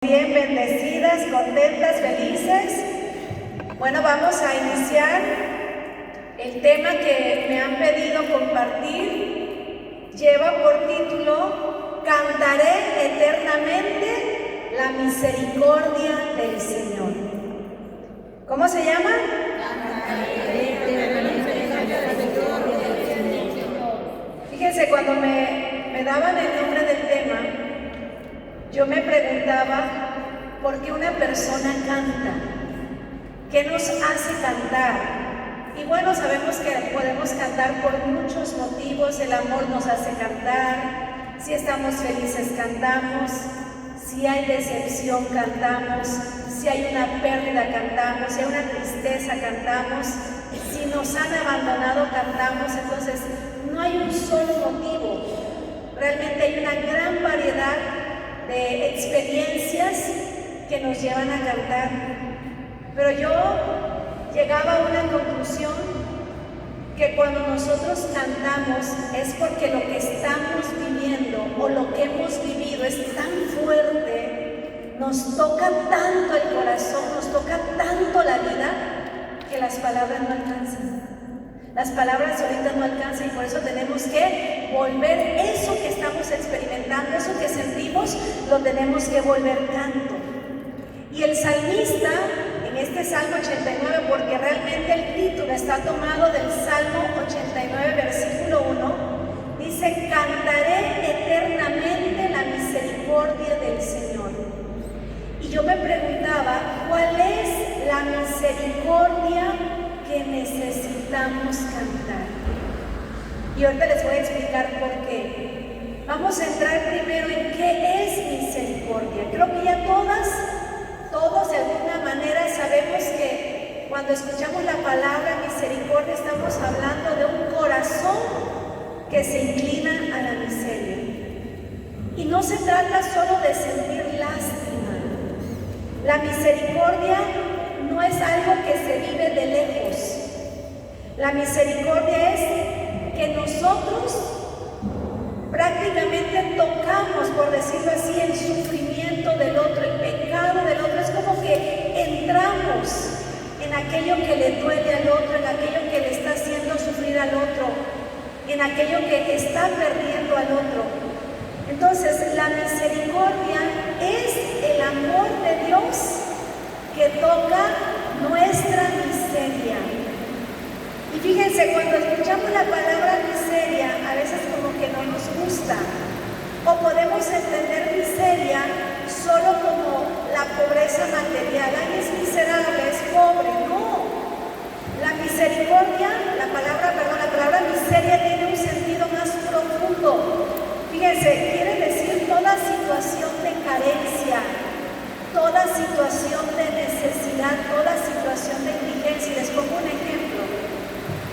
Bien, bendecidas, contentas, felices. Bueno, vamos a iniciar el tema que me han pedido compartir. Lleva por título: Cantaré eternamente la misericordia del Señor. ¿Cómo se llama? Cantaré eternamente la misericordia del Señor. Fíjense, cuando me daban el nombre del tema, yo me preguntaba, ¿por qué una persona canta? ¿Qué nos hace cantar? Y bueno, sabemos que podemos cantar por muchos motivos. El amor nos hace cantar, si estamos felices cantamos, si hay decepción cantamos, si hay una pérdida cantamos, si hay una tristeza cantamos, si nos han abandonado cantamos. Entonces, no hay un solo motivo, realmente hay una gran variedad de experiencias que nos llevan a cantar. Pero yo llegaba a una conclusión, que cuando nosotros cantamos es porque lo que estamos viviendo o lo que hemos vivido es tan fuerte, nos toca tanto el corazón, nos toca tanto la vida, que las palabras no alcanzan. Las palabras ahorita no alcanzan, y por eso tenemos que volver eso que estamos experimentando, eso que sentimos, lo tenemos que volver canto. Y el salmista, en este Salmo 89, porque realmente el título está tomado del Salmo 89, versículo 1, dice: cantaré eternamente la misericordia del Señor. Y yo me preguntaba, ¿cuál es la misericordia que necesitamos cantar? Y ahorita les voy a explicar por qué. Vamos a entrar primero en qué es misericordia. Creo que ya todos de alguna manera sabemos que cuando escuchamos la palabra misericordia estamos hablando de un corazón que se inclina a la miseria. Y no se trata solo de sentir lástima. La misericordia no es algo que se vive de lejos. La misericordia es que nosotros prácticamente tocamos, por decirlo así, el sufrimiento del otro, el pecado del otro. Es como que entramos en aquello que le duele al otro, en aquello que le está haciendo sufrir al otro, en aquello que está perdiendo al otro. Entonces, la misericordia es el amor de Dios que toca nuestra miseria. Y fíjense, cuando escuchamos la palabra miseria, a veces como que no nos gusta, o podemos entender miseria solo como la pobreza material. Ay, es miserable, es pobre. No, la misericordia, la palabra miseria tiene un sentido más profundo. Fíjense, quiere decir toda situación de carencia, toda situación de necesidad, toda situación de indigencia. Les pongo un ejemplo.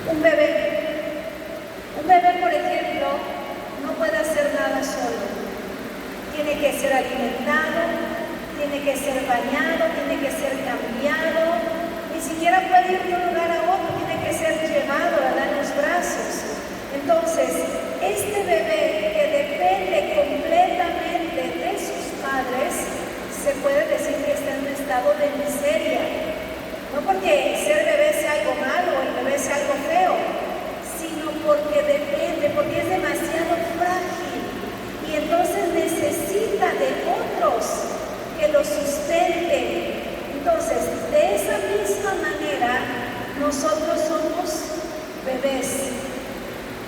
Un bebé, por ejemplo, no puede hacer nada solo. Tiene que ser alimentado, tiene que ser bañado, tiene que ser cambiado. Ni siquiera puede ir de un lugar a otro, tiene que ser llevado, ¿verdad?, en los brazos. Entonces, este bebé que depende completamente de sus padres, se puede decir que está en un estado de miseria. No porque ser bebé sea algo malo o el bebé sea algo feo, sino porque depende, porque es demasiado frágil y entonces necesita de otros que lo sustenten. Entonces, de esa misma manera, nosotros somos bebés.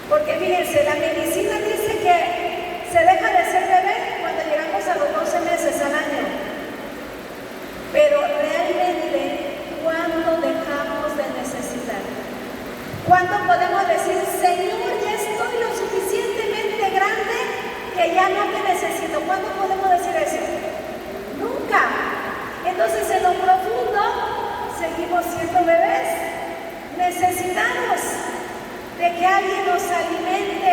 Porque fíjense, la medicina dice que se deja de ser bebé cuando llegamos a los 12 meses al año. Pero realmente, ¿cuándo dejamos de necesitar? ¿Cuándo podemos decir: Señor, ya estoy lo suficientemente grande que ya no te necesito? ¿Cuándo podemos decir eso? Nunca. Entonces, en lo profundo, seguimos siendo bebés, necesitados de que alguien nos alimente,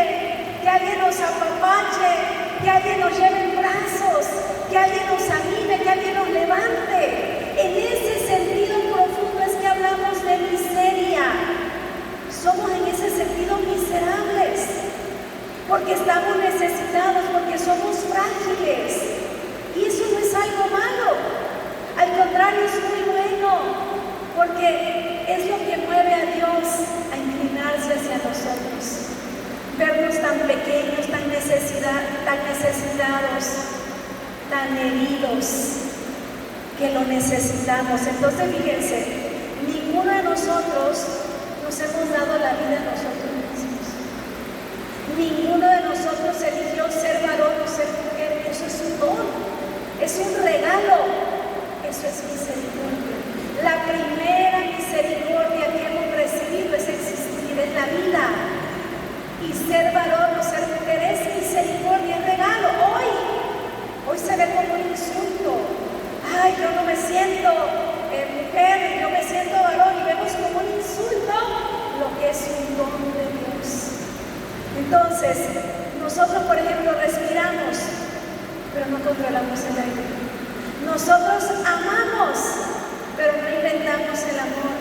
que alguien nos apapache, que alguien nos lleve en brazos, que alguien nos anime, que alguien nos levante. En ese sentido profundo es que hablamos de miseria. Somos en ese sentido miserables, porque estamos necesitados, porque somos frágiles. Y eso no es algo malo. aquellos que lo necesitamos. Entonces fíjense, ninguno de nosotros nos hemos dado la vida a nosotros mismos. Ninguno de nosotros eligió ser varón o ser mujer. Eso es un don, es un regalo. Eso es misericordia. La primera misericordia que hemos recibido es existir en la vida. Y ser varón o ser mujer es misericordia, es regalo. Hoy se ve como un insulto. Ay, yo no me siento mujer, yo me siento varón, y vemos como un insulto lo que es un don de Dios. Entonces, nosotros, por ejemplo, respiramos, pero no controlamos el aire. Nosotros amamos, pero no inventamos el amor.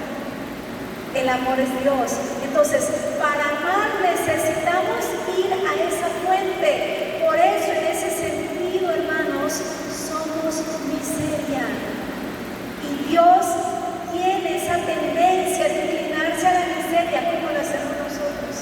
El amor es Dios. Entonces, para amar necesitamos ir a esa fuente. Por eso, en ese sentido, hermanos, somos miseria. Y Dios tiene esa tendencia de inclinarse a la miseria, como lo hacemos nosotros.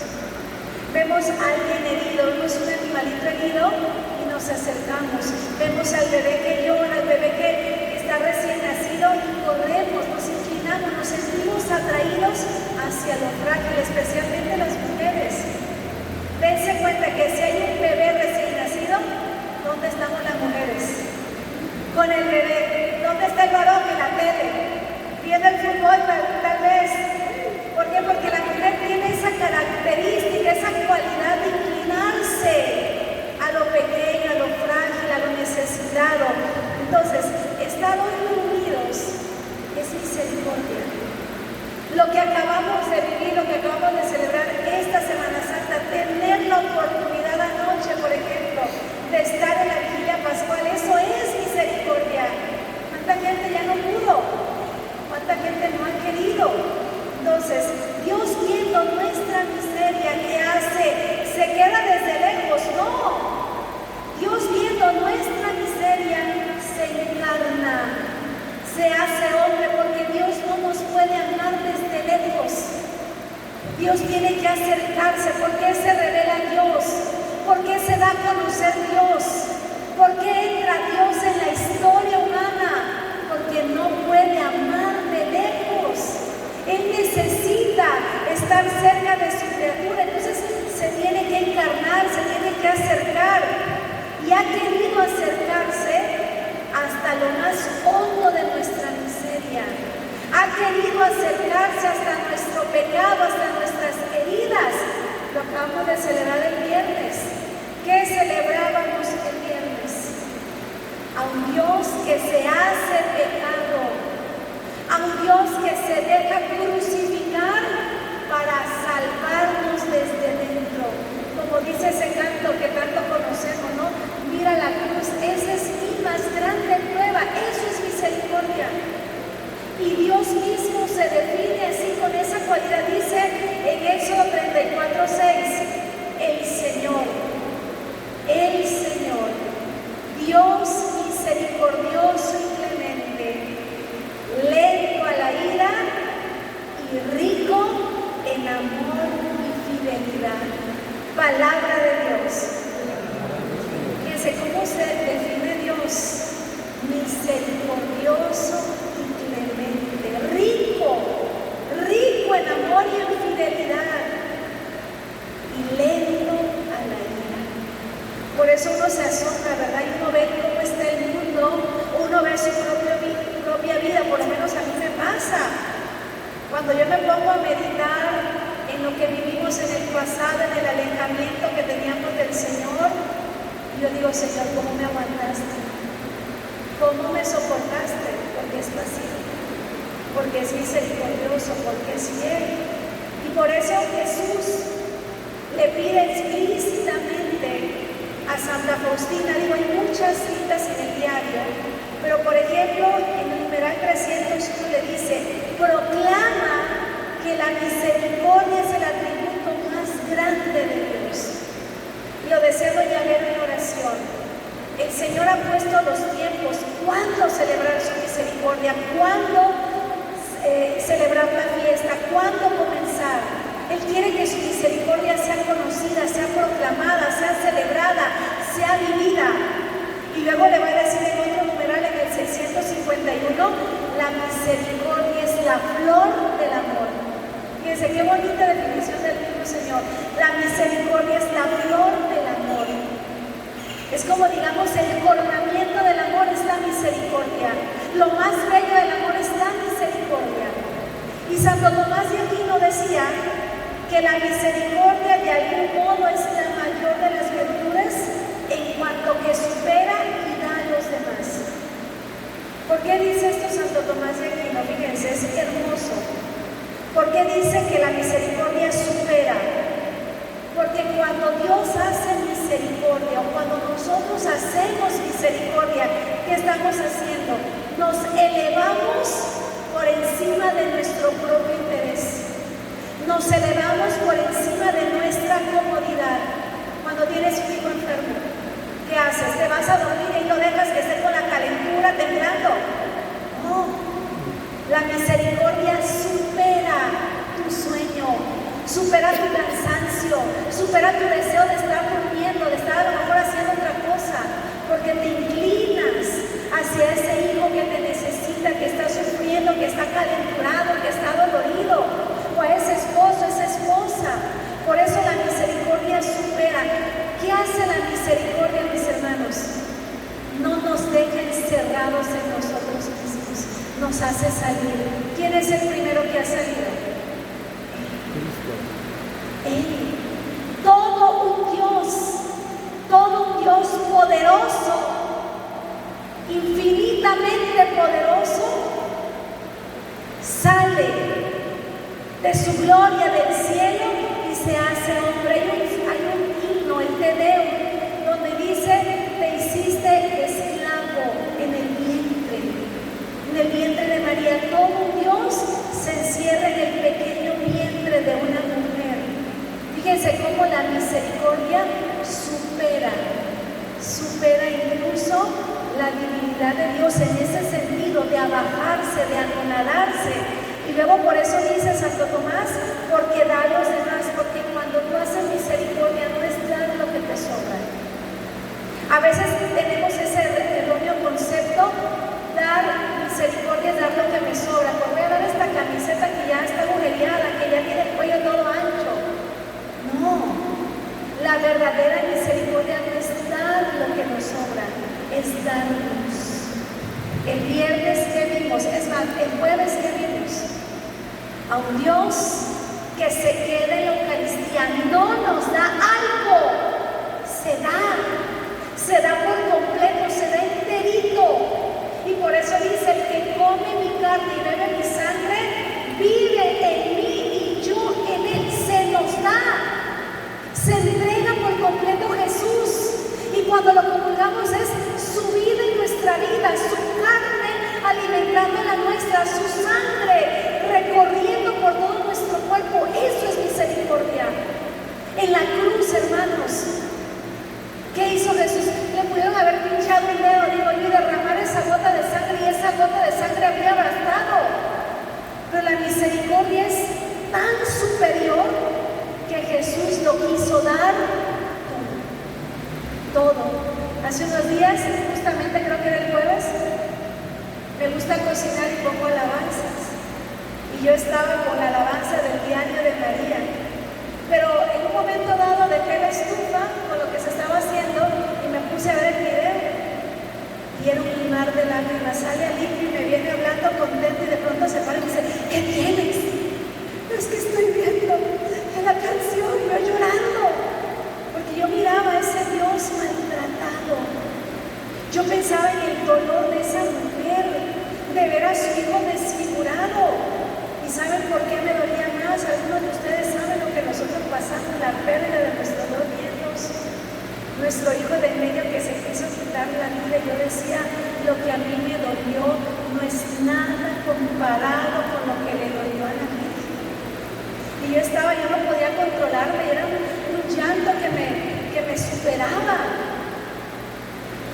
Vemos a alguien herido, vemos un animalito herido y nos acercamos. Vemos al bebé que llora, al bebé que está recién nacido, y corremos, nos inclinamos, nos sentimos atraídos hacia lo frágil, especialmente las mujeres. Dense cuenta que si hay un bebé recién nacido, ¿dónde estamos las mujeres? Con el bebé. ¿Dónde está el varón? En la tele, viendo el fútbol tal vez. ¿Por qué? Porque la mujer tiene esa característica, esa cualidad de inclinarse a lo pequeño, a lo frágil, a lo necesitado. Entonces, estar hoy unidos es misericordia. Lo que acabamos de vivir, lo que acabamos de celebrar esta Semana Santa, tener la oportunidad anoche, por ejemplo, de estar en la vigilia pascual, eso es misericordia. ¿Cuánta gente ya no pudo? ¿Cuánta gente no ha querido? Entonces, Dios, viendo nuestra miseria, ¿qué hace? ¿Se queda desde lejos? No. Dios, viendo nuestra miseria, se encarna, se hace hombre, porque Dios no nos puede amar desde lejos. Dios tiene que acercarse. ¿Por qué se revela Dios? ¿Por qué se da a conocer Dios? ¿Por qué entra Dios en la historia humana? Porque no puede amar de lejos. Él necesita estar cerca de su criatura, entonces se tiene que encarnar, se tiene que acercar. Y ha querido acercarse hasta lo más hondo de nuestra miseria. Ha querido acercarse hasta nuestro pecado, hasta nuestras heridas. Lo acabamos de celebrar el viernes. ¿Qué celebrábamos el viernes? A un Dios que se hace pecado, a un Dios que se deja crucificar para salvarnos desde dentro. Como dice ese canto que tanto conocemos, ¿no? Mira la cruz, esa es mi más grande prueba, eso es misericordia. Y Dios mismo se define así con esa cualidad, dice en Éxodo 34:6, el Señor, Dios misericordioso y clemente, lento a la ira y rico en amor y fidelidad. Palabra de Dios. Fíjense cómo se define Dios: misericordioso y clemente, rico en amor y en fidelidad, y lento a la ira. Por eso uno se asombra, ¿verdad? Y uno ve cómo está el mundo, uno ve su propia vida, por lo menos a mí me pasa. Cuando yo me pongo a meditar en lo que vivimos en el pasado, en el alejamiento que teníamos del Señor, yo digo: Señor, ¿cómo me aguantaste? ¿Cómo me soportaste? Porque es paciente, porque es misericordioso, porque es fiel. Y por eso Jesús le pide explícitamente a Santa Faustina, digo, hay muchas citas en el diario, pero por ejemplo, en el numeral 301 le dice: proclama que la misericordia es el atributo más grande de Dios. Lo decía doña Vera en oración. El Señor ha puesto los tiempos, cuándo celebrar su misericordia, cuándo celebrar la fiesta, cuándo comenzar. Él quiere que su misericordia sea conocida, sea proclamada, sea celebrada, sea vivida. Y luego le va a decir en otro numeral misericordia es la flor del amor. Fíjense qué bonita definición del mismo Señor. La misericordia es la flor del amor. Es como, digamos, el coronamiento del amor es la misericordia. Lo más bello del amor es la misericordia. Y Santo Tomás de Aquino decía que la misericordia de algún modo es la mayor de las virtudes en cuanto que supera y da a los demás. ¿Por qué dice esto Santo Tomás de Aquino? Fíjense, es hermoso. ¿Por qué dice que la misericordia supera? Porque cuando Dios hace misericordia o cuando nosotros hacemos misericordia, ¿qué estamos haciendo? Nos elevamos por encima de nuestro propio interés. Nos elevamos por encima de nuestra comodidad. Cuando tienes un hijo enfermo, ¿qué haces? ¿Te vas a dormir y no dejas que esté con la calentura temblando? No. La misericordia supera tu sueño, supera tu cansancio, supera tu deseo de estar durmiendo, de estar a lo mejor haciendo otra cosa, porque te inclinas hacia ese hijo que te necesita, que está sufriendo, que está calenturado, que está dolorido, o a ese esposo, esa esposa. Por eso la misericordia supera. ¿Qué hace la misericordia, mis hermanos? No nos deja encerrados en nosotros mismos, nos hace salir. ¿Quién es el primero que ha salido? Él. Todo un Dios poderoso, infinitamente poderoso, sale de su gloria del cielo y se hace hombre. Hay un himno, el Te Deum, donde dice: te hiciste esclavo en el vientre de María. Todo un Dios se encierra en el pequeño vientre de una mujer. Fíjense cómo la misericordia supera incluso la divinidad de Dios en ese sentido de abajarse, de anonadarse. Y luego por eso dice Santo Tomás, porque da a los demás, porque cuando tú haces misericordia no es dar lo que te sobra. A veces tenemos ese erróneo concepto: dar misericordia es dar lo que me sobra. Pues voy a dar esta camiseta que ya está agujereada, que ya tiene el cuello todo ancho. No, la verdadera misericordia no es dar lo que nos sobra, es darnos. El viernes que vimos, es más, el jueves que vimos, a un Dios que se queda en la Eucaristía, no nos da algo, se da por completo, se da enterito. Y por eso dice: el que come mi carne y bebe mi sangre, vive en mí y yo en él. Se nos da, se entrega por completo Jesús. Y cuando lo comulgamos es su vida en nuestra vida, su carne alimentando la nuestra, su sangre recorriendo por todo nuestro cuerpo. Eso es misericordia. En la cruz, hermanos, ¿qué hizo Jesús? Le pudieron haber pinchado un dedo, digo yo, y derramar esa gota de sangre, y esa gota de sangre habría bastado. Pero la misericordia es tan superior que Jesús lo quiso dar todo. Hace unos días, justamente creo que era el jueves, me gusta cocinar y pongo alabanzas. Y yo estaba con la alabanza del diario de María. Pero en un momento dado dejé la estufa con lo que se estaba haciendo y me puse a ver el video. Y era un mar de lágrimas. Sale Alicia y me viene hablando contento, y de pronto se para y me dice: ¿qué tienes? Es que estoy viendo en la canción, yo llorando. Porque yo miraba a ese Dios maltratado. Yo pensaba en el dolor de esa mujer, de ver a su hijo desfigurado. ¿Y saben por qué me dolía más? Algunos de ustedes saben lo que nosotros pasamos, la pérdida de nuestros dos nietos. Nuestro hijo del medio que se quiso quitar la vida. Yo decía: lo que a mí me dolió no es nada comparado con lo que le dolió a la Virgen. Y yo no podía controlarme, era un llanto que me superaba.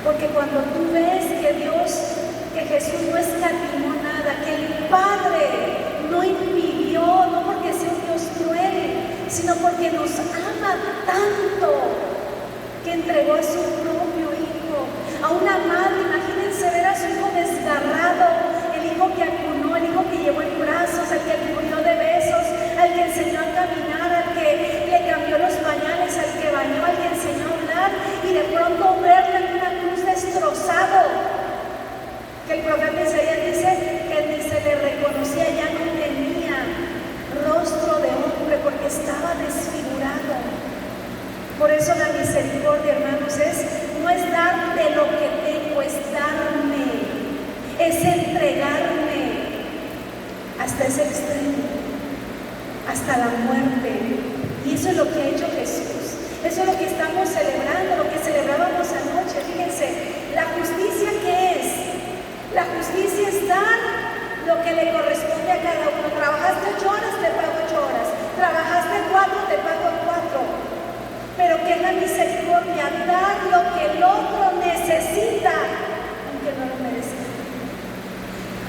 Porque cuando tú ves que Jesús no escatimó nada, que el Padre no impidió, no porque sea un Dios cruel, sino porque nos ama tanto, que entregó a su propio hijo. A una madre, imagínense ver a su hijo desgarrado, el hijo que acudió El profeta Isaías dice que ni se le reconocía, ya no tenía rostro de hombre porque estaba desfigurado. Por eso la misericordia, hermanos, no es dar de lo que tengo, es darme, es entregarme hasta ese extremo, hasta la muerte. Y eso es lo que ha hecho Jesús. Eso es lo que estamos celebrando, lo que celebrábamos anoche. Fíjense, la justicia, ¿qué es? La justicia es dar lo que le corresponde a cada uno. Trabajaste 8 horas, te pago 8 horas. Trabajaste 4, te pago 4. Pero ¿qué es la misericordia? Dar lo que el otro necesita, aunque no lo merezca.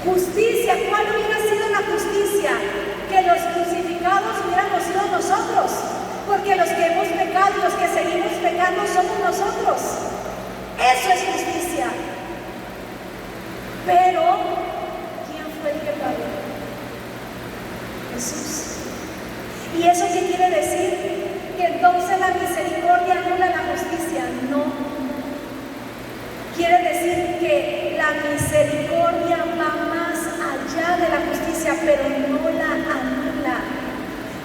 Justicia, ¿cuál hubiera sido la justicia? Que los crucificados hubiéramos sido nosotros, porque los que hemos pecado y los que seguimos pecando somos nosotros. Eso es justicia. Pero ¿quién fue el que pagó? Jesús. ¿Y eso qué quiere decir? Que entonces la misericordia anula la justicia. No. Quiere decir que la misericordia va más allá de la justicia, pero no la anula.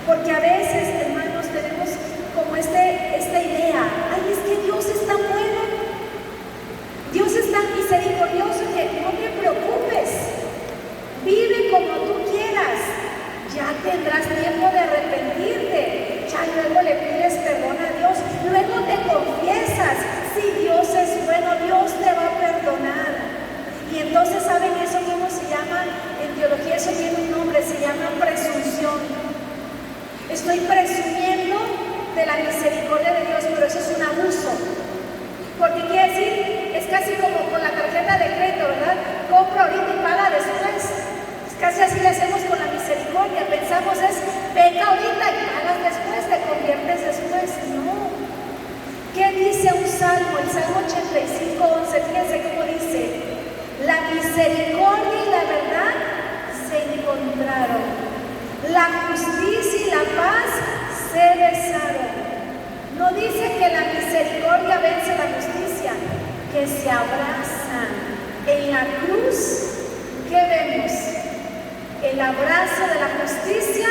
Porque a veces, hermanos, tenemos como esta idea: ay, es que Dios es tan bueno, Dios es tan misericordioso que no te preocupes, vive como tú quieras, ya tendrás tiempo de arrepentirte, ya luego le pides perdón a Dios, luego te confiesas. Si Dios es bueno, Dios te va a perdonar. Y entonces, ¿saben eso cómo se llama? En teología eso tiene un nombre, se llama presunción. Estoy presumiendo de la misericordia de Dios, pero eso es un abuso. Porque quiere decir, es casi como con la tarjeta de crédito, ¿verdad? Compro ahorita y paga después. Es casi así le hacemos con la misericordia. Pensamos peca ahorita y pagas después, te conviertes después. No. ¿Qué dice un salmo? El Salmo 85:11, fíjense cómo dice: la misericordia y la verdad se encontraron, la justicia y la paz se besaron. No dice que la misericordia vence la justicia, que se abrazan. En la cruz, ¿qué vemos? El abrazo de la justicia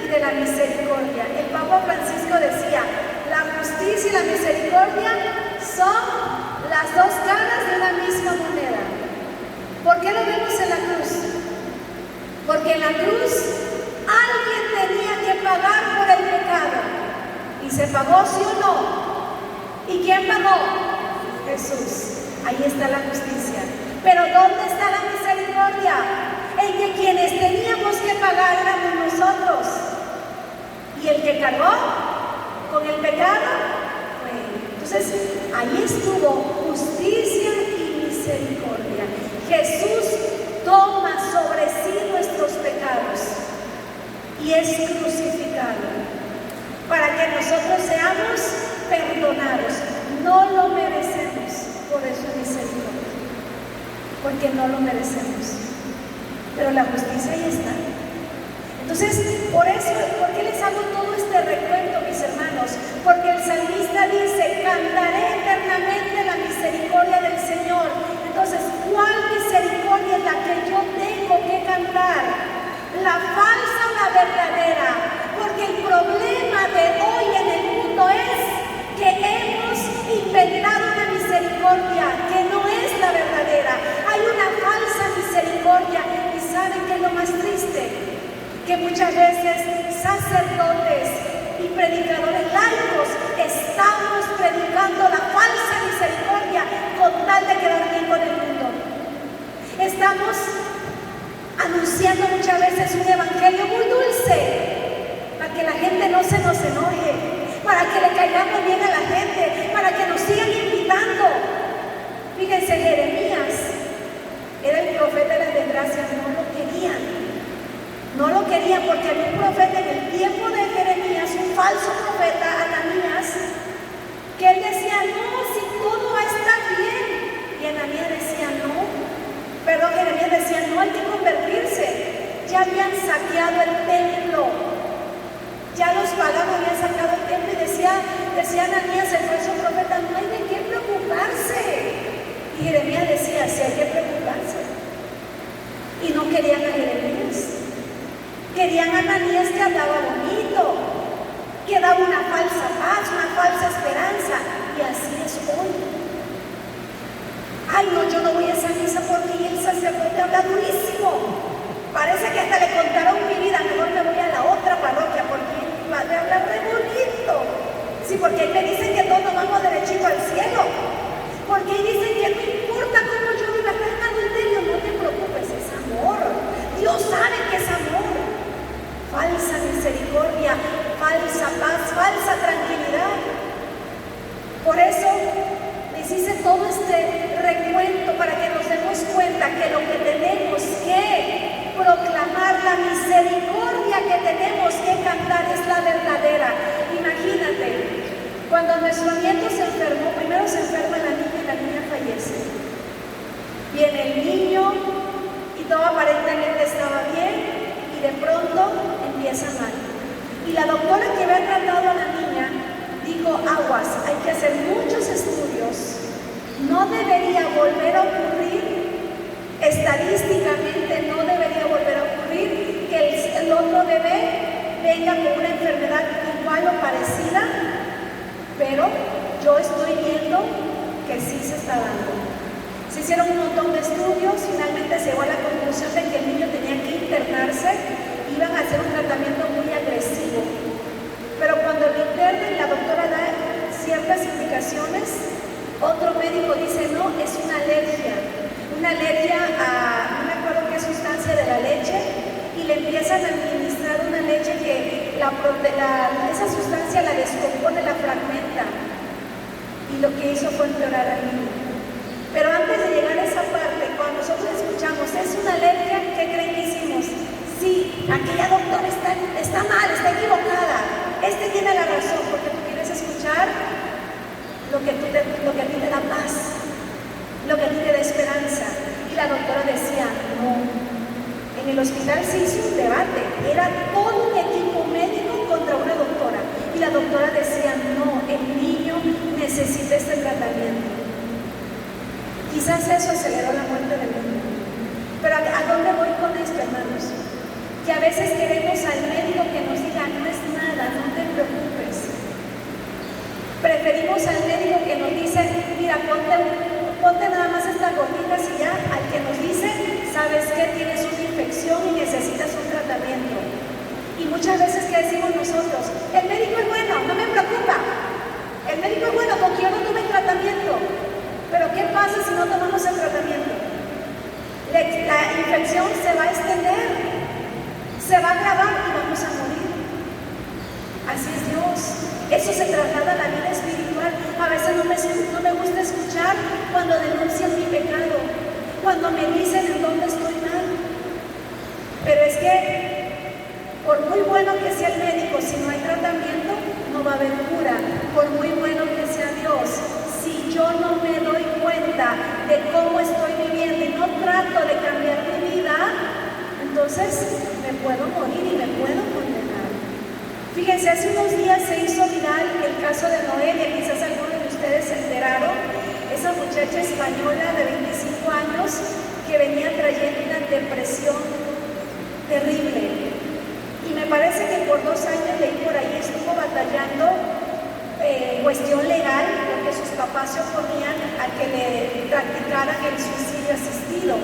y de la misericordia. El Papa Francisco decía: la justicia y la misericordia son las dos caras de una misma moneda. ¿Por qué lo vemos en la cruz? Porque en la cruz alguien tenía que pagar por el pecado. ¿Y se pagó, sí o no? ¿Y quién pagó? Jesús. Ahí está la justicia. Pero ¿dónde está la misericordia? En que quienes teníamos que pagar éramos nosotros. Y el que cargó con el pecado fue Él. Entonces, ahí estuvo justicia y misericordia. Jesús toma sobre sí nuestros pecados y es crucificado para que nosotros seamos perdonados. No lo merecemos, por eso es misericordia, porque no lo merecemos, pero la justicia ahí está. Entonces, por eso, ¿por qué les hago todo este recuento, mis hermanos? Porque el salmista dice: cantaré eternamente la misericordia del Señor. Entonces, ¿cuál misericordia es la que yo tengo que cantar? ¿La falsa o la verdadera? Porque el problema de hoy en el mundo es que hemos inventado una misericordia que no es la verdadera. Hay una falsa misericordia. ¿Y saben qué es lo más triste? Que muchas veces sacerdotes y predicadores laicos estamos predicando la falsa misericordia con tal de quedar bien con el mundo. Estamos anunciando muchas veces un evangelio muy dulce para que la gente no se nos enoje, para que le caigamos bien a la gente, para que nos sigan invitando. Fíjense, Jeremías era el profeta de las desgracias, no lo querían. No lo querían porque había un profeta en el tiempo de Jeremías, un falso profeta, Ananías, que él decía: no, si todo va a estar bien. Y Ananías decía: no, perdón, Jeremías decía: no, hay que convertirse. Ya habían saqueado el templo, ya los paganos habían sacado el templo, y decía Ananías, el falso profeta: no hay de qué preocuparse. Y Jeremías decía: sí hay que preocuparse, no querían a Jeremías. Querían a Ananías que hablaba bonito, que daba una falsa paz, una falsa esperanza. Y así es hoy. Ay, no, yo no voy a esa misa porque el sacerdote habla durísimo. Parece que hasta le contaron mi vida. Mejor me voy a la otra parroquia porque mi padre habla re bonito. Sí, porque ahí me dicen que todos nos vamos derechito al cielo. Porque ahí dicen que no importa cómo yo viva acá en adulterio, no te preocupes, es amor. Dios sabe que es amor. Falsa misericordia, falsa paz, falsa tranquilidad. Por eso les hice todo este recuento para que nos demos cuenta que lo que tenemos que proclamar, la misericordia que tenemos que cantar es la verdadera. Imagínate, cuando nuestro nieto se enfermó, primero se enferma la niña y la niña fallece. Viene el niño y todo aparentemente estaba bien y de pronto empieza mal. Y la doctora que había tratado a la niña dijo, aguas, hay que hacer muchos estudios, no debería volver a ocurrir, estadísticamente no debería volver a ocurrir que el otro bebé venga con una enfermedad igual o parecida, pero yo estoy viendo que sí se está dando. Se hicieron un montón de estudios, finalmente se llegó a la conclusión de que el niño tenía que internarse, iban a hacer un tratamiento muy agresivo. Pero cuando lo internen, la doctora da ciertas indicaciones, otro médico dice, no, es una alergia a, no me acuerdo qué sustancia de la leche, y le empiezan a administrar una leche que esa sustancia la descompone, la fragmenta, y lo que hizo fue empeorar al niño. Pero antes de llegar a esa parte, cuando nosotros escuchamos, es una alergia, ¿qué creen que hicimos? Sí, aquella doctora está mal, está equivocada. Este tiene la razón, porque tú quieres escuchar lo que a ti te da paz, lo que a ti te da esperanza. Y la doctora decía, no. En el hospital se hizo un debate, era todo un equipo médico contra una doctora. Y la doctora decía, no, el niño necesita este tratamiento. Quizás eso aceleró la muerte del niño. Pero ¿a dónde voy con esto, hermanos? Que a veces queremos al médico que nos diga, no es nada, no te preocupes. Preferimos al médico que nos dice, mira, ponte nada más estas gotitas y ya, al que nos dice, sabes que tienes una infección y necesitas un tratamiento. Y muchas veces, ¿qué decimos nosotros? El médico es bueno, no me preocupa. El médico es bueno, porque yo no tuve tratamiento. Pero ¿qué pasa si no tomamos el tratamiento? La infección se va a extender, se va a agravar y vamos a morir. Así es Dios. Eso se traslada a la vida espiritual. A veces no me gusta escuchar cuando denuncian mi pecado, cuando me dicen en dónde estoy mal. Pero es que, por muy bueno que sea el médico, si no hay tratamiento, no va a haber cura. Por muy bueno que sea Dios, si yo no me doy cuenta de cómo estoy viviendo y no trato de cambiar mi vida, entonces me puedo morir y me puedo condenar. Fíjense, hace unos días se hizo viral el caso de Noelia, quizás algunos de ustedes se enteraron, esa muchacha española de 25 años que venía trayendo una depresión terrible. Y me parece que por 2 años leí por ahí, estuvo batallando cuestión legal, porque sus papás se oponían a que le practicaran el suicidio asistido.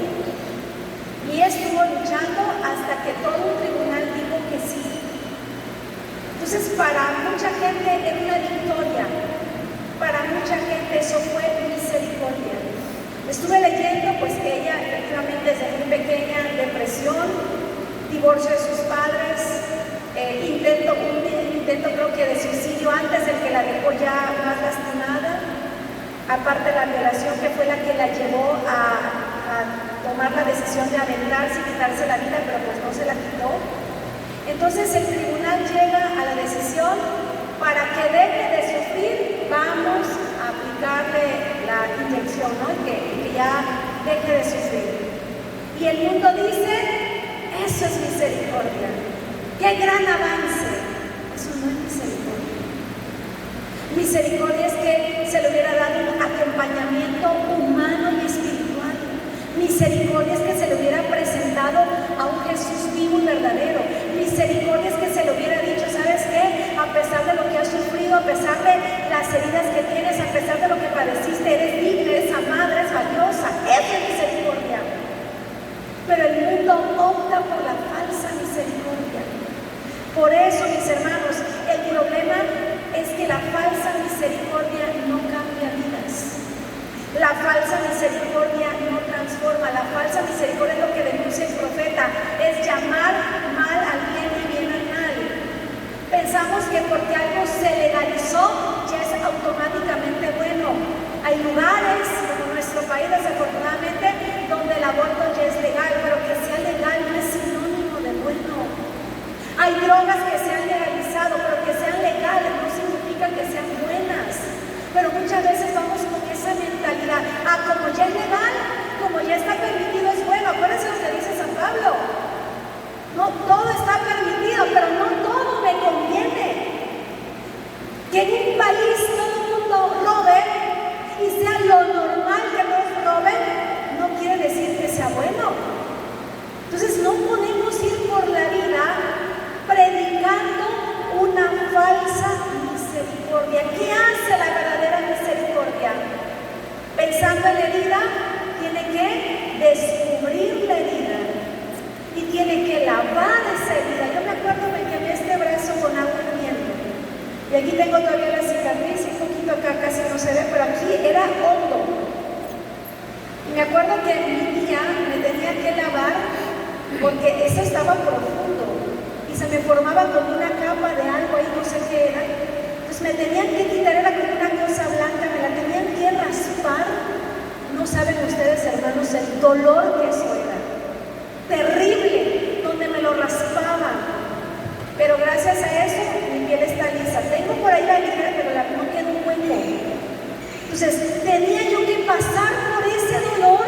Y estuvo luchando hasta que todo un tribunal dijo que sí. Entonces, para mucha gente era una victoria, para mucha gente eso fue misericordia. Estuve leyendo pues que ella efectivamente desde muy pequeña, depresión, divorcio de sus padres, intento creo que de suicidio antes del que la dejó ya más lastimada, aparte la violación que fue la que la llevó a tomar la decisión de aventarse y quitarse la vida, pero pues no se la quitó. Entonces el tribunal llega a la decisión, para que deje de sufrir, vamos a aplicarle la inyección, ¿no? Que ya deje de sufrir. Y el mundo dice, eso es misericordia. ¡Qué gran avance! Eso no es misericordia. Misericordia es que se le hubiera dado un acompañamiento humano y espiritual. Misericordia es que se le hubiera presentado heridas que tienes, a pesar de lo que padeciste, eres digna, eres amada, eres valiosa. Eso es misericordia. Pero el mundo opta por la falsa misericordia. Por eso, mis hermanos, el problema es que la falsa misericordia no cambia vidas. La falsa misericordia no transforma. La falsa misericordia es lo que denuncia el profeta, es llamar mal al bien y bien al mal. Pensamos que porque algo se legalizó ya es automáticamente bueno. Hay lugares, como nuestro país desafortunadamente, donde el aborto ya es legal, pero que sea legal no es sinónimo de bueno. Hay drogas que se han legalizado, pero que sean legales no significa que sean buenas. Pero muchas veces vamos con esa mentalidad, como ya es legal, como ya está permitido es bueno. Acuérdense lo que dice San Pablo. No todo está permitido, pero no todo me conviene. Que en un país todo el mundo robe y sea lo normal que nos roben, no quiere decir que sea bueno. Entonces no podemos ir por la vida predicando una falsa misericordia. ¿Qué hace la verdadera misericordia? Pensando en la herida, tiene que descubrir la herida y tiene que lavar esa herida. Yo me acuerdo que me quemé este brazo con agua hirviendo y aquí tengo todavía la cicatriz, un poquito acá casi no se ve, pero aquí era hondo. Y me acuerdo que mi tía me tenía que lavar porque eso estaba profundo y se me formaba como una capa de algo ahí, no sé qué era. Entonces me tenían que quitar, era como una cosa blanca, me la tenían que raspar. No saben ustedes, hermanos, el dolor que eso era. Terrible, donde me lo raspaban. Pero gracias a eso mi piel está lisa. Tengo por ahí la herida, pero no quedó un hueco. Entonces tenía yo que pasar por ese dolor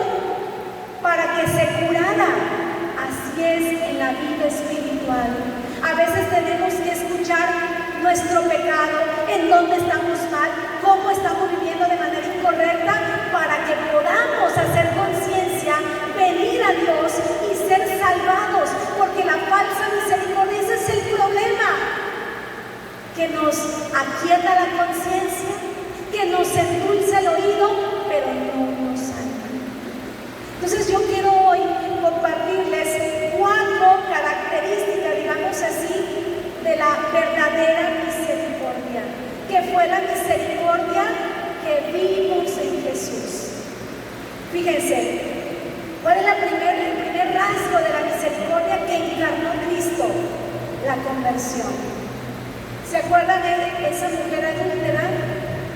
para que se curara. Así es en la vida espiritual. A veces tenemos que escuchar nuestro pecado, en dónde estamos mal, cómo estamos viviendo de manera incorrecta, para que podamos hacer conciencia, venir a Dios y ser salvados, porque la falsa misericordia, ese es el problema, que nos aquieta la conciencia, que nos endulce el oído, pero no nos salva. Entonces yo quiero hoy compartirles 4 características, digamos así, de la verdadera misericordia, que fue la misericordia que vimos en Jesús. Fíjense, ¿cuál es el primer rasgo de la misericordia que encarnó Cristo? La conversión. ¿Se acuerdan de esa mujer adúltera?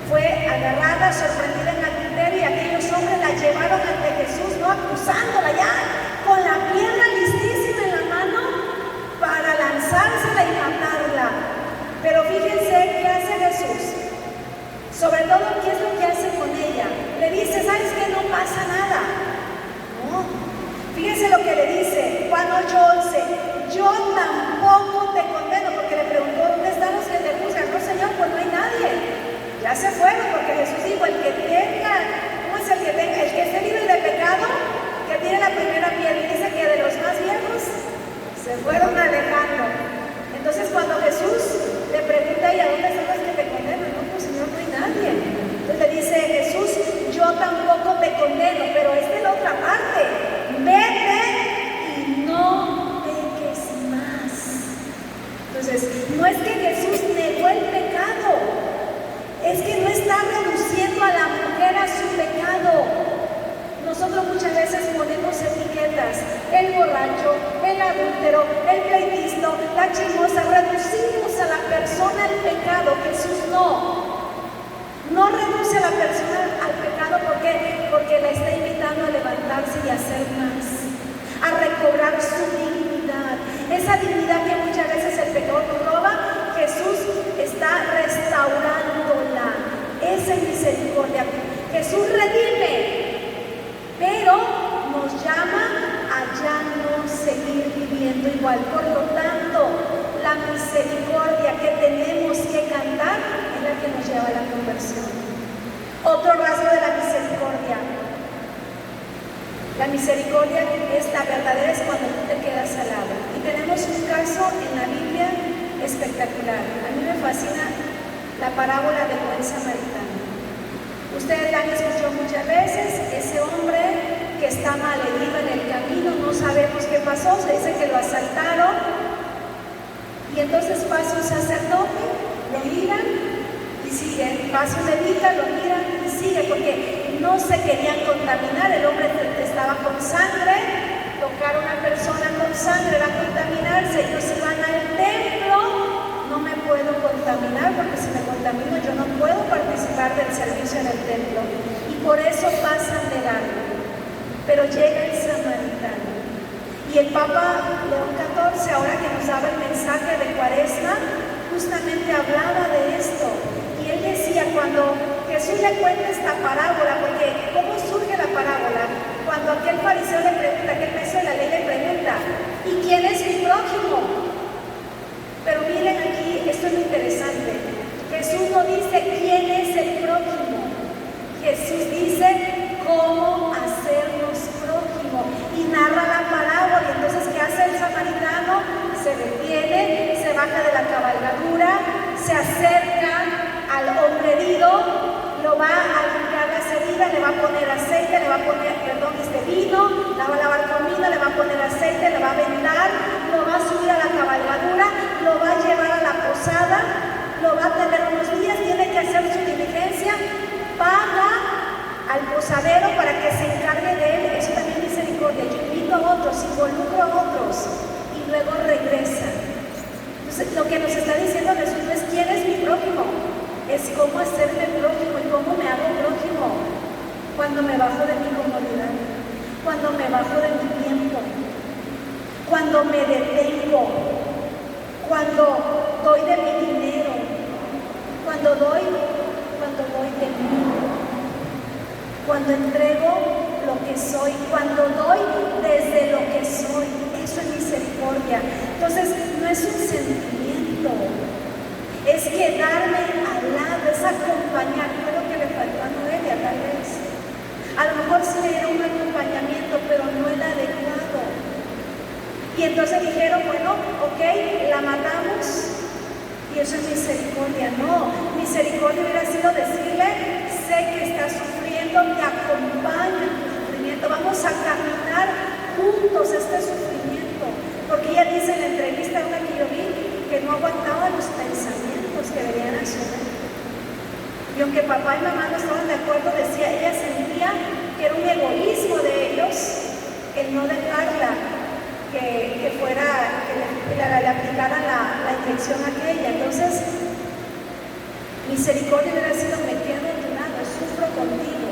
Fue agarrada, sorprendida en adulterio, y aquellos hombres la llevaron ante Jesús, no acusándola ya, con la piedra listísima en la mano para lanzársela y matarla. Pero fíjense qué hace Jesús. Sobre todo, ¿qué es lo que hace con ella? Le dice, ¿sabes qué? No pasa nada. No. Fíjense lo que le dice Juan 8:11. Yo tampoco te condeno, porque le preguntó, ¿dónde están los que te juzgan? No, Señor, pues no hay nadie. Ya se fueron, porque Jesús dijo, el que tenga, ¿cómo es el que tenga? El que esté libre de pecado, que tiene la primera piedra. Y dice que de los más viejos se fueron alejando. Entonces cuando Jesús le pregunta a ella, ¿dónde están los que te condenan? No, pues Señor, no hay nadie. Entonces le dice Jesús, yo tampoco te condeno, pero esta es la otra parte. Vete y no peques más. Entonces, no es que Jesús negó el pecado, es que no está reduciendo a la mujer a su pecado. Nosotros muchas veces ponemos etiquetas, el borracho, el adúltero, el pleitisto, la chismosa, reducimos a la persona al pecado. Jesús no reduce a la persona al pecado, porque la está invitando a levantarse y a hacer más, a recobrar su dignidad, esa dignidad que muchas veces el pecador nos roba. Jesús está restaurándola. Esa es misericordia. Jesús redime, pero nos llama a ya no seguir viviendo igual. Por lo tanto, la misericordia que tenemos que cantar es la que nos lleva a la conversión. Otro rasgo de la misericordia. La misericordia es la verdadera, es cuando tú te quedas al lado. Y tenemos un caso en la Biblia espectacular. A mí me fascina la parábola del buen samaritano. Ustedes la han escuchado muchas veces, ese hombre que está malherido en el camino, no sabemos qué pasó, se dice que lo asaltaron, y entonces pasa un sacerdote, lo miran y sigue, pasa un levita, lo miran y sigue, porque no se querían contaminar, el hombre estaba con sangre, tocar a una persona con sangre era contaminarse, ellos se van al templo. No me puedo contaminar porque si me contamino yo no puedo participar del servicio en el templo, y por eso pasan de largo. Pero llega el samaritano, y el Papa León XIV, ahora que nos daba el mensaje de Cuaresma, justamente hablaba de esto, y él decía, cuando Jesús le cuenta esta parábola, porque ¿cómo surge la parábola? Cuando aquel fariseo le pregunta, aquel maestro de la ley le pregunta, ¿y quién es mi prójimo? Pero miren aquí, esto es lo interesante. Jesús no dice quién es el prójimo. Jesús dice cómo hacernos prójimo. Y narra la parábola. Y entonces, ¿qué hace el samaritano? Se detiene, se baja de la cabalgadura, se acerca al hombre herido, lo va a limpiar las heridas, le va a poner aceite, le va a poner, vino, la va a lavar con vino, le va a poner aceite, le va a vendar, lo va a subir a la cabalgadura, lo va a llevar a la posada, lo va a tener unos días, tiene que hacer su diligencia, paga al posadero para que se encargue de él. Eso también es misericordia. Yo invito a otros, involucro a otros y luego regresa. Entonces, lo que nos está diciendo Jesús no es quién es mi prójimo, es cómo hacerme prójimo y cómo me hago prójimo. Cuando me bajo de mi comodidad, cuando me bajo de mi tiempo, cuando me detengo, cuando doy de mi dinero, cuando doy de mí, cuando entrego lo que soy, cuando doy desde lo que soy. Eso es misericordia. Entonces, no es un sentimiento, es quedarme al lado, es acompañar. Fue lo que le faltó a Noelia, tal vez. A lo mejor sí le dieron un acompañamiento, pero no el adecuado. Y entonces dijeron, bueno, ok, la matamos. Y eso es misericordia. No, misericordia hubiera sido decirle, sé que estás sufriendo, te acompaño en tu sufrimiento, vamos a caminar juntos este sufrimiento. Porque ella dice en la entrevista, una que yo vi, que no aguantaba los pensamientos que venían a su mente. Y aunque papá y mamá no estaban de acuerdo, decía, ella sentía que era un egoísmo de ellos el no dejarla que fuera, que le aplicaran la inyección aquella. Entonces, misericordia hubiera sido, me quedo a tu lado, sufro contigo.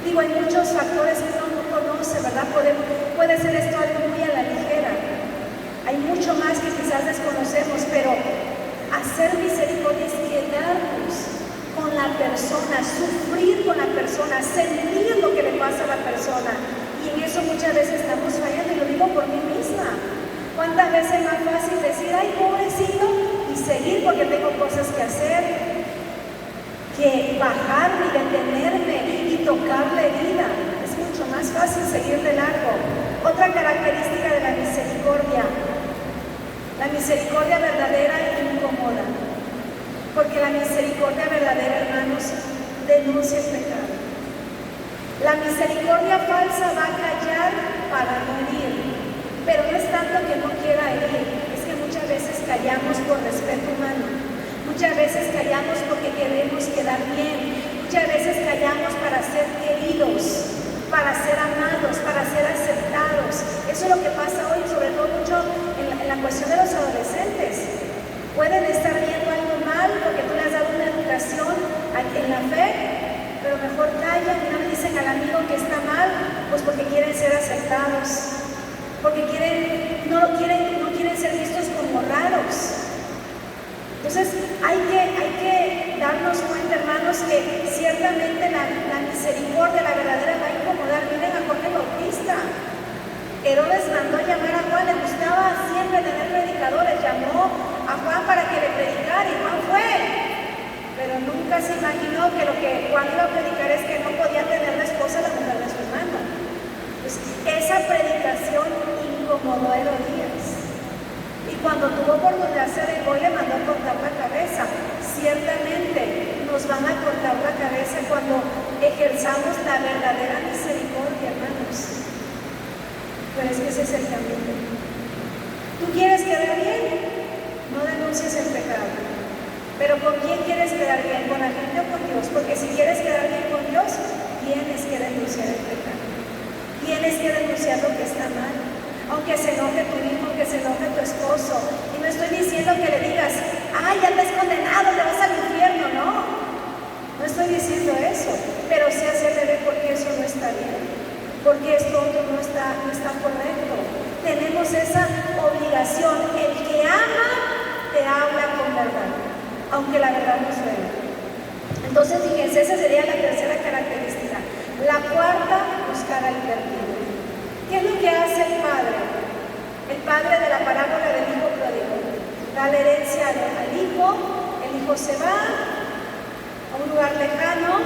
Digo, hay muchos factores que uno no conoce, ¿verdad? Puede ser esto algo muy a la ligera. Hay mucho más que quizás desconocemos, pero hacer misericordia es quedarnos con la persona, sufrir con la persona, sentir lo que le pasa a la persona. Y en eso muchas veces estamos fallando, y lo digo por mí misma. ¿Cuántas veces es más fácil decir, ay, pobrecito, y seguir porque tengo cosas que hacer, que bajarme y detenerme y tocar la herida? Es mucho más fácil seguir de largo. Otra característica de la misericordia verdadera incomoda. Porque la misericordia verdadera, hermanos, denuncia el pecado. La misericordia falsa va a callar para no herir, pero no es tanto que no quiera herir, es que muchas veces callamos por respeto humano, muchas veces callamos porque queremos quedar bien, muchas veces callamos para ser queridos, para ser amados, para ser aceptados. Eso es lo que pasa hoy, sobre todo mucho en la cuestión de los adolescentes. Pueden estar viendo algo mal porque tú les has dado una educación en la fe, pero mejor callan y no le dicen al amigo que está mal, pues porque quieren ser aceptados, porque no quieren ser vistos como raros. Entonces hay que darnos cuenta, hermanos, que ciertamente la misericordia, la verdadera, va a incomodar. Miren a Juan el Bautista. Herodes mandó llamar a Juan, le gustaba siempre tener predicadores, llamó a Juan para que le predicara y Juan fue, pero nunca se imaginó que lo que Juan iba a predicar es que no podía tener de esposa la mujer de su hermano. Pues esa predicación incomodó a Herodías, y cuando tuvo oportunidad de hacer el gol le mandó cortar la cabeza. Si ciertamente nos van a cortar la cabeza cuando ejerzamos la verdadera misericordia, hermanos. Pero es que ese es el camino. ¿Tú quieres quedar bien? No denuncies el pecado. Pero ¿con quién quieres quedar bien? ¿Con la gente o con Dios? Porque si quieres quedar bien con Dios, tienes que denunciar el pecado. Tienes que denunciar lo que está mal. Aunque se enoje tu hijo, aunque se enoje tu esposo. Y no estoy diciendo que le digas, ay, ya estás condenado, te vas al infierno. No, no estoy diciendo eso. Pero sí hacerle ver porque eso no está bien. Porque esto otro no está correcto. Tenemos esa obligación. El que ama, te habla con verdad, aunque la verdad nos duele. Entonces, fíjense, esa sería la tercera característica. La cuarta, buscar al perdido. ¿Qué es lo que hace el padre? El padre de la parábola del hijo pródigo. Da la herencia al hijo, el hijo se va a un lugar lejano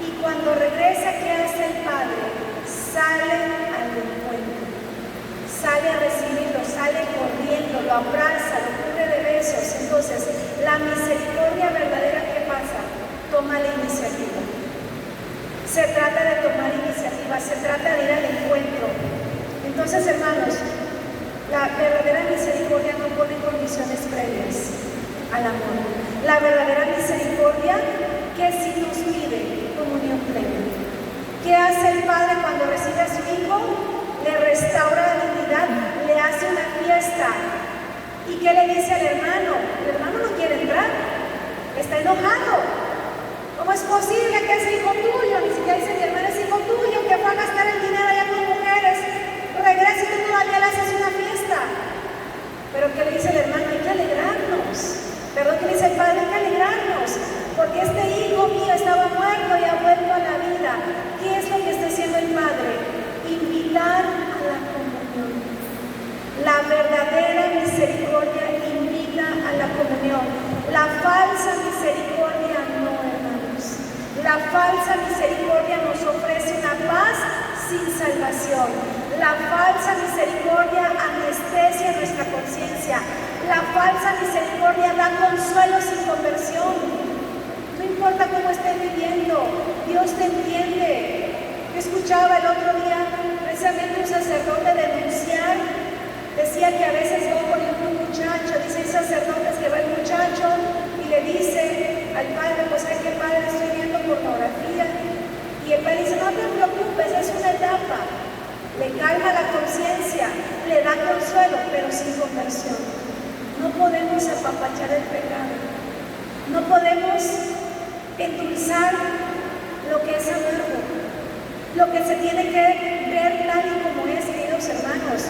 y cuando regresa, ¿qué hace el padre? Sale al encuentro. Sale a recibirlo, sale corriendo, lo abraza, lo cubre de besos. Entonces, la misericordia verdadera, ¿qué pasa? Toma la iniciativa. Se trata de tomar iniciativa, se trata de ir al encuentro. Entonces, hermanos, la verdadera misericordia no pone condiciones previas al amor. La verdadera misericordia, que sí nos pide comunión plena. ¿Qué hace el padre cuando recibe a su hijo? Le restaura la dignidad, le hace una fiesta. ¿Y qué le dice al hermano? El hermano no quiere entrar, está enojado. ¿Cómo es posible que ese hijo tuyo, ni siquiera dice mi hermano, es hijo tuyo, que fue a gastar el dinero allá con mujeres, regresa y tú todavía le haces una fiesta? Pero ¿qué le dice el hermano? Hay que alegrarnos. Perdón, ¿qué le dice el padre? Hay que alegrarnos, porque este hijo mío estaba muerto y ha vuelto a la vida. ¿Qué es lo que está haciendo el padre? Invitar a la comunión. La verdadera misericordia invita a la comunión. La falsa misericordia no, hermanos. La falsa misericordia nos ofrece una paz sin salvación. La falsa misericordia anestesia nuestra conciencia. La falsa misericordia da consuelo sin conversión. No importa cómo estés viviendo, Dios te entiende. Yo escuchaba el otro día precisamente un sacerdote denunciar, decía que a veces va por un muchacho, dice hay sacerdotes que va el muchacho y le dice al padre, pues ay, que padre, estoy viendo pornografía, y el padre dice, no te preocupes, es una etapa, le calma la conciencia, le da consuelo, pero sin conversión. No podemos apapachar el pecado, no podemos endulzar lo que es amargo, lo que se tiene que ver tal y como es, queridos hermanos.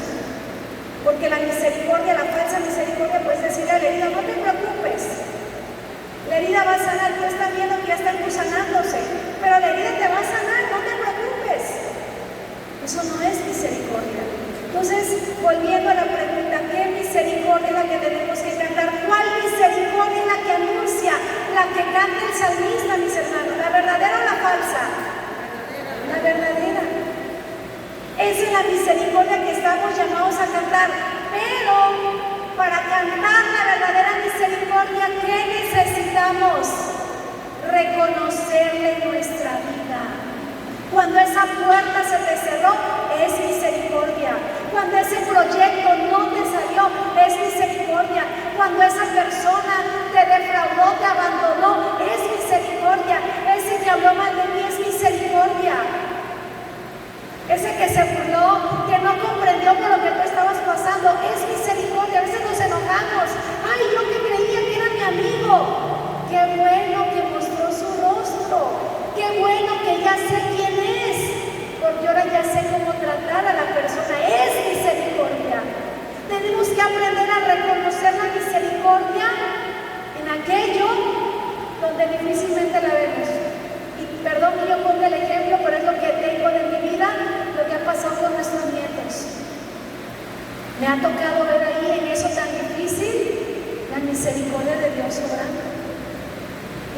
Porque la misericordia, la falsa misericordia, pues decirle a la herida, no te preocupes, la herida va a sanar, tú estás viendo que ya está sanándose, pero la herida te va a sanar, no te preocupes. Eso no es misericordia. Entonces, volviendo a la pregunta, ¿qué misericordia es la que tenemos que cantar? ¿Cuál misericordia es la que anuncia, la que canta el salmista, mis hermanos? ¿La verdadera o la falsa? La verdadera. Esa es la misericordia que estamos llamados a cantar. Pero para cantar la verdadera misericordia, ¿qué necesitamos? Reconocerle nuestra vida. Cuando esa puerta se te cerró, es misericordia. Cuando ese proyecto no te salió, es misericordia. Cuando esa persona te defraudó, te abandonó, es misericordia. Ese que habló mal de mí es misericordia. Ese que se burló, que no comprendió por lo que tú estabas pasando, es misericordia. A veces nos enojamos. Ay, yo que creía que era mi amigo. Qué bueno que mostró su rostro. Qué bueno que ya sé quién es. Porque ahora ya sé cómo tratar a la persona. Es misericordia. Tenemos que aprender a reconocer la misericordia en aquello donde difícilmente la vemos. Y perdón que yo ponga el ejemplo, pero es lo que tengo de mi vida, lo que ha pasado con nuestros nietos. Me ha tocado ver ahí en eso tan difícil la misericordia de Dios obrando.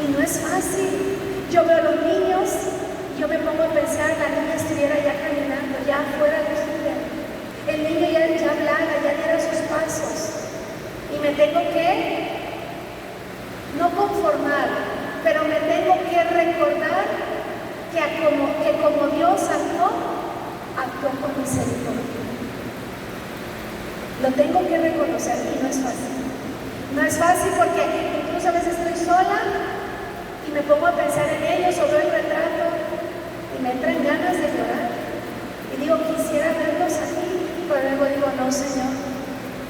Y no es fácil. Yo veo a los niños y yo me pongo a pensar, la niña estuviera ya caminando, ya fuera de su vida. El niño ya hablara, ya diera sus pasos. Y me tengo que no conformar, pero me tengo que recordar que como Dios actuó con misericordia. Lo tengo que reconocer y no es fácil. No es fácil porque incluso a veces estoy sola y me pongo a pensar en ellos o veo el retrato y me entran ganas de llorar. Y digo, quisiera verlos aquí, pero luego digo, no, Señor,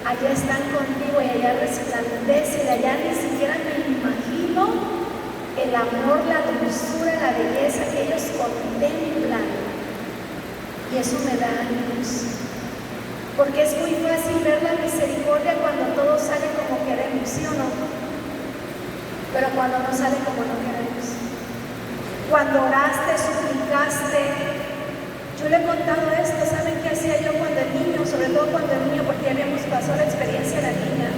allá están contigo y allá resplandece, y allá ni siquiera me imagino el amor, la dulzura, la belleza que ellos contemplan. Y eso me da ánimos. Porque es muy fácil ver la misericordia cuando todo sale como queremos, ¿sí o no? Pero cuando no sale como no queremos. Cuando oraste, suplicaste. Yo le he contado esto, ¿saben qué hacía yo cuando el niño? Sobre todo cuando el niño, porque ya habíamos pasado la experiencia de la niña.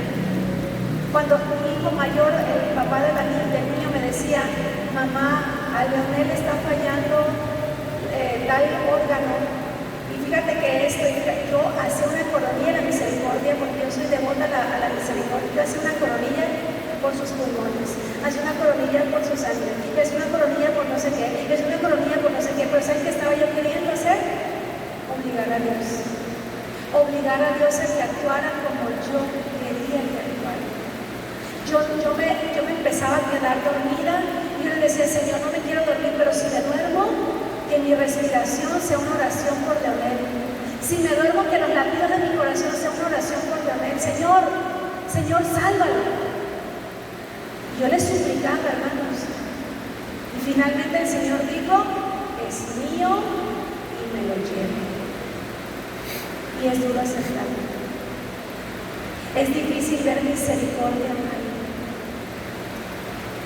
Cuando mi hijo mayor, el papá del niño me decía, mamá, a Leonel está fallando tal órgano. Fíjate que yo hacía una coronilla a la misericordia, porque yo soy devota a la misericordia. Yo hacía una coronilla por sus pulmones, hacía una coronilla por su sangre, y hacía una coronilla por no sé qué, y hacía una coronilla por no sé qué. Pero ¿sabes qué estaba yo queriendo hacer? Obligar a Dios. Obligar a Dios a que actuara como yo quería que actuara. Yo me empezaba a quedar dormida y yo le decía, Señor, no me quiero dormir, pero si me duermo, que mi respiración sea una oración por Leonel. Si me duermo, que los latidos de mi corazón sea una oración por Leonel. Señor, sálvalo. Yo le suplicaba, hermanos. Y finalmente el Señor dijo, es mío y me lo llevo. Y es duro aceptarlo. Es difícil ver misericordia, hermano.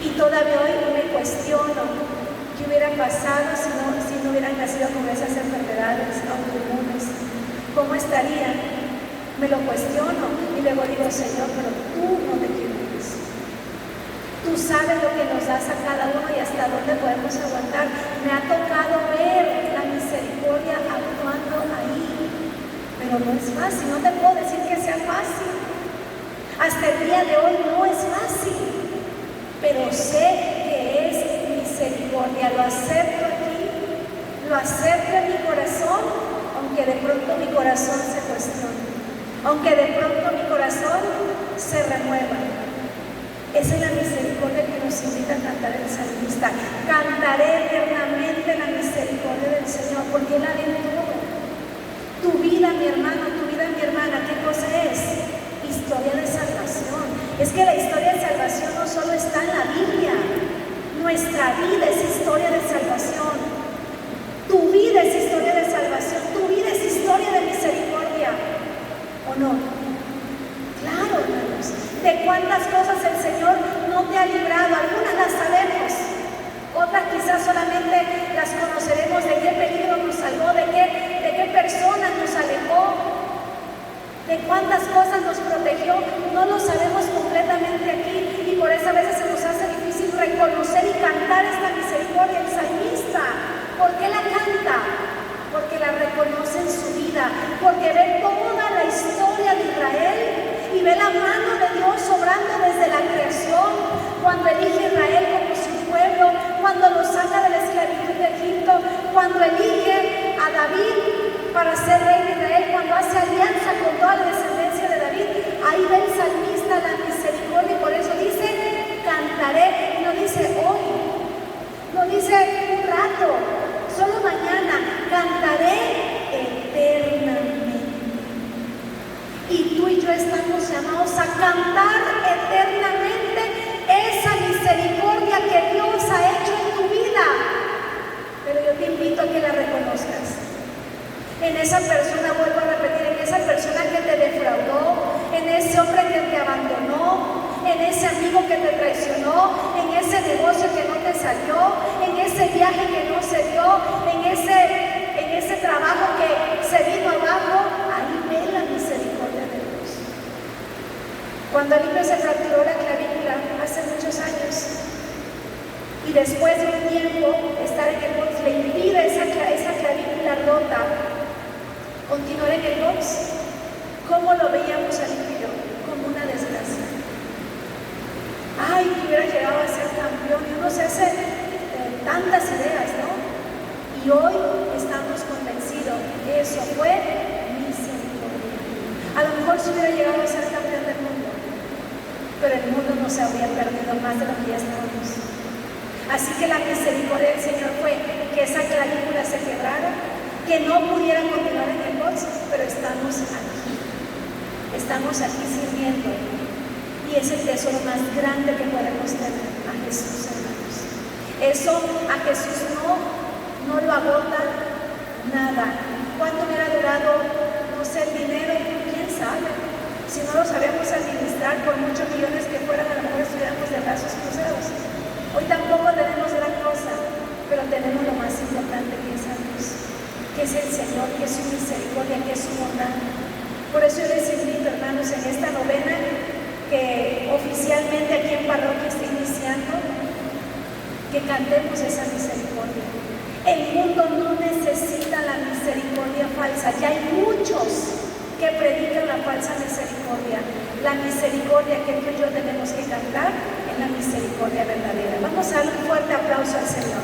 Y todavía hoy me cuestiono qué hubiera pasado si no hubieran nacido con esas enfermedades autoinmunes. ¿Cómo estarían? Me lo cuestiono y luego digo, Señor, pero tú no te quieres. Tú sabes lo que nos das a cada uno y hasta dónde podemos aguantar. Me ha tocado ver la misericordia actuando ahí, pero no es fácil. No te puedo decir que sea fácil. Hasta el día de hoy no es fácil, pero sé que es misericordia. Lo acepto aquí, lo acepto en mi corazón, aunque de pronto mi corazón se cuestione, aunque de pronto mi corazón se remueva. Esa es la misericordia que nos invita a cantar el salmista. Cantaré eternamente la misericordia del Señor, porque Él ha de todo. Tu vida, mi hermano, tu vida, mi hermana, ¿qué cosa es? Historia de salvación. Es que la historia de salvación no solo está en la Biblia. Nuestra vida es historia de salvación. Tu vida es historia de salvación. Tu vida es historia de misericordia. ¿O no? Claro, hermanos. De cuántas cosas el Señor no te ha librado. Algunas las sabemos. Otras quizás solamente las conoceremos. De qué peligro nos salvó. De qué personas nos alejó. De cuántas cosas nos protegió. No lo sabemos completamente aquí. Y por eso a veces se nos hace difícil reconocer y cantar esta misericordia. El salmista, ¿por qué la canta? Porque la reconoce en su vida, porque ve toda la historia de Israel y ve la mano de Dios obrando desde la creación, cuando elige a Israel como su pueblo, cuando lo saca de la esclavitud de Egipto, cuando elige a David para ser rey de Israel, cuando hace alianza con toda la descendencia de David. Ahí ve el salmista la misericordia, y por eso dice, cantaré. Y no dice hoy, no dice un rato, solo mañana, cantaré eternamente. Y tú y yo estamos llamados a cantar eternamente esa misericordia que Dios ha hecho en tu vida. Pero yo te invito a que la reconozcas. En esa persona, vuelvo a repetir, en esa persona que te defraudó, en ese hombre que te abandonó, en ese amigo que te traicionó, en ese negocio que no te salió, en ese viaje que no se dio, en ese trabajo que se vino abajo. Ahí ve la misericordia de Dios. Cuando el niño se fracturó la clavícula hace muchos años, y después de un tiempo estar en el box le impide esa clavícula rota continuar en el box. ¿Cómo lo veíamos al niño? Como una desgracia. Ay, que hubiera llegado se hubiera llegado a ser campeón del mundo, pero el mundo no se habría perdido más de lo que ya estábamos. Así que la misericordia del Señor fue que esa clavícula se quebrara, que no pudiera continuar en el box, pero estamos aquí sirviendo, y es el tesoro más grande que podemos tener, a Jesús, hermanos. Eso a Jesús no lo agota nada. ¿Cuánto hubiera durado, no sé, el dinero? ¿Quién sabe? Si no lo sabíamos administrar, por muchos millones que fueran, a lo mejor estuviéramos de brazos cruzados. Hoy tampoco tenemos gran cosa, pero tenemos lo más importante, que es a Dios, que es el Señor, que es su misericordia, que es su bondad. Por eso yo les invito, hermanos, en esta novena que oficialmente aquí en Parroquia está iniciando, que cantemos esa misericordia. El mundo no necesita la misericordia falsa, ya hay muchos que predican la falsa misericordia. La misericordia que tú y yo tenemos que cantar es la misericordia verdadera. Vamos a darle un fuerte aplauso al Señor.